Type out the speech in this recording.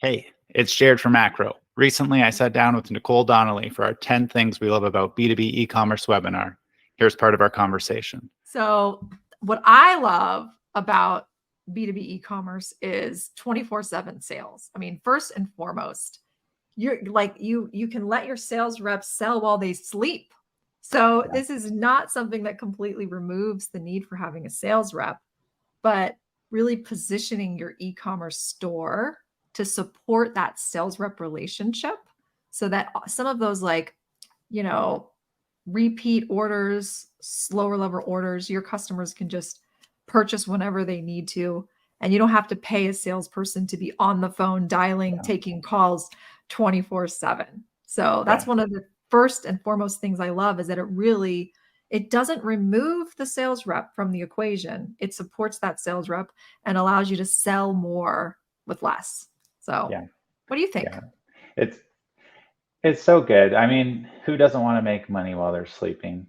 Hey, it's Jared from Acro. Recently, I sat down with Nicole Donnelly for our 10 Things We Love About B2B E-Commerce webinar. Here's part of our conversation. So what I love about B2B e-commerce is 24/7 sales. I mean, first and foremost, you can let your sales reps sell while they sleep. So this is not something that completely removes the need for having a sales rep, but really positioning your e-commerce store to support that sales rep relationship so that some of those repeat orders, slower level orders, your customers can just purchase whenever they need to. And you don't have to pay a salesperson to be on the phone dialing, taking calls 24/7. So that's one of the first and foremost things I love is that it doesn't remove the sales rep from the equation. It supports that sales rep and allows you to sell more with less. So what do you think? Yeah. It's so good. I mean, who doesn't want to make money while they're sleeping?